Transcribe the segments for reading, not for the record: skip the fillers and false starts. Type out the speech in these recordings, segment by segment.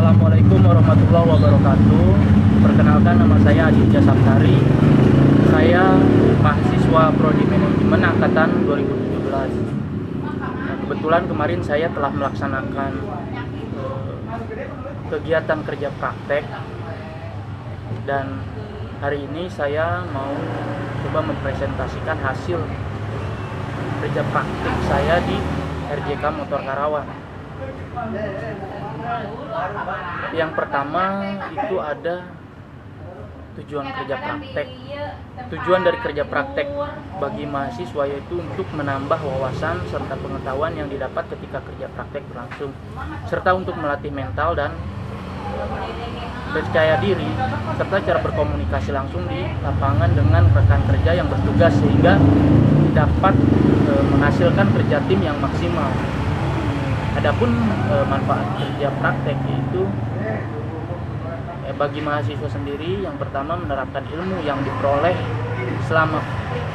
Assalamualaikum warahmatullahi wabarakatuh. Perkenalkan, nama saya Aditya Saptari. Saya mahasiswa Prodi Manajemen angkatan 2017. Nah, kebetulan kemarin saya telah melaksanakan kegiatan kerja praktek, dan hari ini saya mau coba mempresentasikan hasil kerja praktik saya di RJK Motor Karawang. Yang pertama itu ada tujuan kerja praktek. Tujuan dari kerja praktek bagi mahasiswa yaitu untuk menambah wawasan serta pengetahuan yang didapat ketika kerja praktek berlangsung, serta untuk melatih mental dan percaya diri, serta cara berkomunikasi langsung di lapangan dengan rekan kerja yang bertugas, sehingga dapat menghasilkan kerja tim yang maksimal. Adapun manfaat kerja praktek yaitu bagi mahasiswa sendiri, yang pertama menerapkan ilmu yang diperoleh selama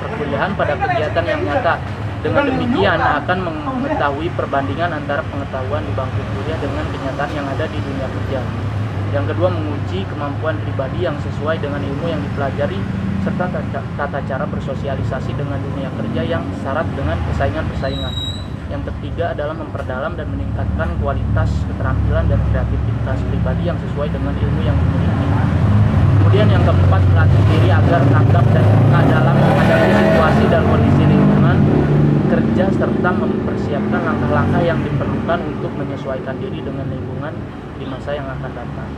perkuliahan pada kegiatan yang nyata. Dengan demikian akan mengetahui perbandingan antara pengetahuan di bangku kuliah dengan kenyataan yang ada di dunia kerja. Yang kedua, menguji kemampuan pribadi yang sesuai dengan ilmu yang dipelajari serta tata cara bersosialisasi dengan dunia kerja yang syarat dengan persaingan-persaingan. Yang ketiga adalah memperdalam dan meningkatkan kualitas keterampilan dan kreativitas pribadi yang sesuai dengan ilmu yang dimiliki. Kemudian yang keempat, melatih diri agar tanggap dan peka dalam menghadapi situasi dan kondisi lingkungan kerja, serta mempersiapkan langkah-langkah yang diperlukan untuk menyesuaikan diri dengan lingkungan di masa yang akan datang.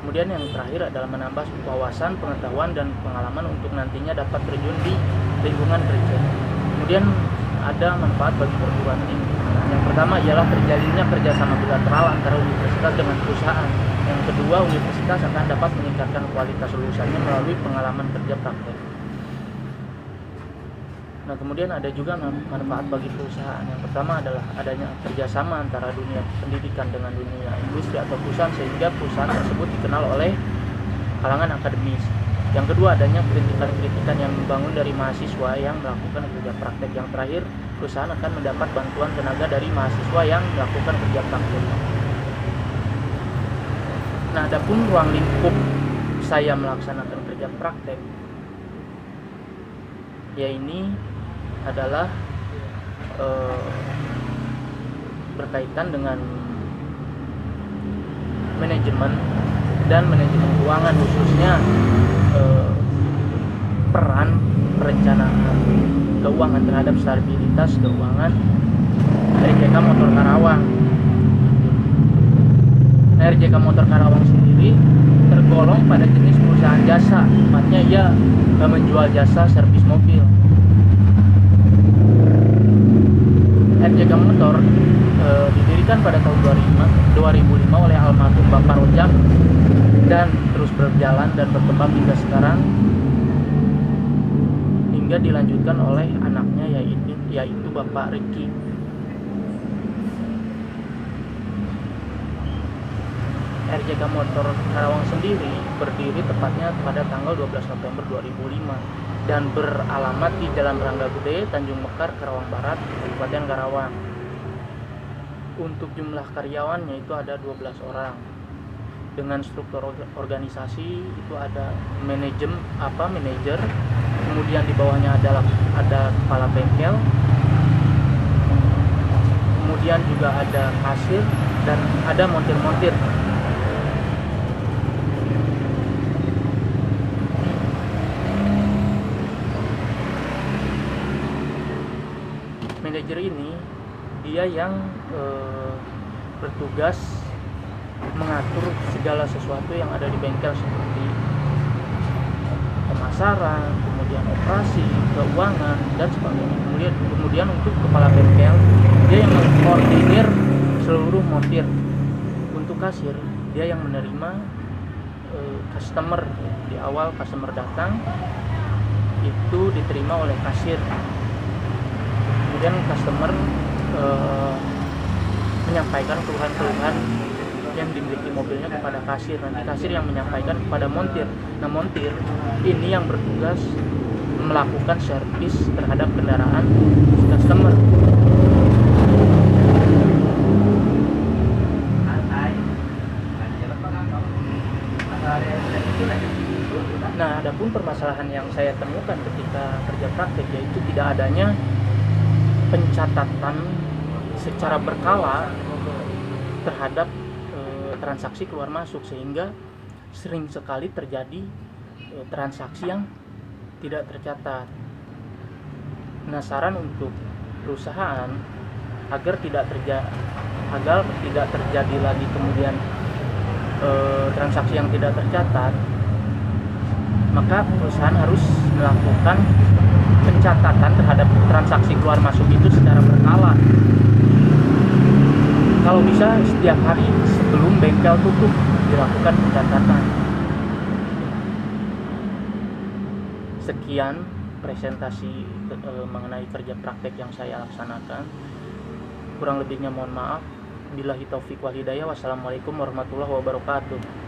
Kemudian yang terakhir adalah menambah wawasan, pengetahuan, dan pengalaman untuk nantinya dapat terjun di lingkungan kerja. Kemudian ada manfaat bagi perguruan tinggi. Yang pertama ialah terjalinnya kerjasama bilateral antara universitas dengan perusahaan. Yang kedua, universitas akan dapat meningkatkan kualitas lulusannya melalui pengalaman kerja praktek. Nah, kemudian ada juga manfaat bagi perusahaan. Yang pertama adalah adanya kerjasama antara dunia pendidikan dengan dunia industri atau perusahaan, sehingga perusahaan tersebut dikenal oleh kalangan akademis. Yang kedua, adanya kritikan-kritikan yang membangun dari mahasiswa yang melakukan kerja praktek. Yang terakhir, perusahaan akan mendapat bantuan tenaga dari mahasiswa yang melakukan kerja praktek. Nah, adapun ruang lingkup saya melaksanakan kerja praktek, ya ini adalah berkaitan dengan manajemen dan manajemen keuangan, khususnya peran perencanaan keuangan terhadap stabilitas keuangan RJK Motor Karawang. RJK Motor Karawang sendiri tergolong pada jenis perusahaan jasa, tepatnya ia menjual jasa servis mobil. RJK Motor didirikan pada tahun 2005 oleh almarhum Bapak Rojak dan terus berjalan dan berkembang hingga sekarang, hingga dilanjutkan oleh anaknya yaitu Bapak Riki. RJK Motor Karawang sendiri berdiri tepatnya pada tanggal 12 November 2005 dan beralamat di Jalan Rangga Gede, Tanjung Mekar, Karawang Barat, Kabupaten Karawang. Untuk jumlah karyawannya itu ada 12 orang. Dengan struktur organisasi itu ada manajer, kemudian di bawahnya ada kepala bengkel, kemudian juga ada kasir dan ada montir-montir. Manajer ini dia yang bertugas mengatur segala sesuatu yang ada di bengkel, seperti pemasaran, kemudian operasi, keuangan, dan sebagainya. Kemudian untuk kepala bengkel, dia yang mengkoordinir seluruh montir. Untuk kasir, dia yang menerima customer. Di awal customer datang, itu diterima oleh kasir. Kemudian customer menyampaikan keluhan-keluhan yang dimiliki mobilnya kepada kasir. Nanti kasir yang menyampaikan kepada montir. Nah, montir ini yang bertugas melakukan servis terhadap kendaraan customer. permasalahan yang saya temukan ketika kerja praktek, yaitu tidak adanya pencatatan secara berkala terhadap transaksi keluar masuk, sehingga sering sekali terjadi transaksi yang tidak tercatat. Nah, saran untuk perusahaan agar tidak terjadi lagi kemudian transaksi yang tidak tercatat, maka perusahaan harus melakukan pencatatan terhadap transaksi keluar masuk itu secara berkala. Kalau bisa setiap hari sebelum bengkel tutup dilakukan pencatatan. Sekian presentasi mengenai kerja praktek yang saya laksanakan. Kurang lebihnya mohon maaf. Billahi taufik wal hidayah. Wassalamualaikum warahmatullahi wabarakatuh.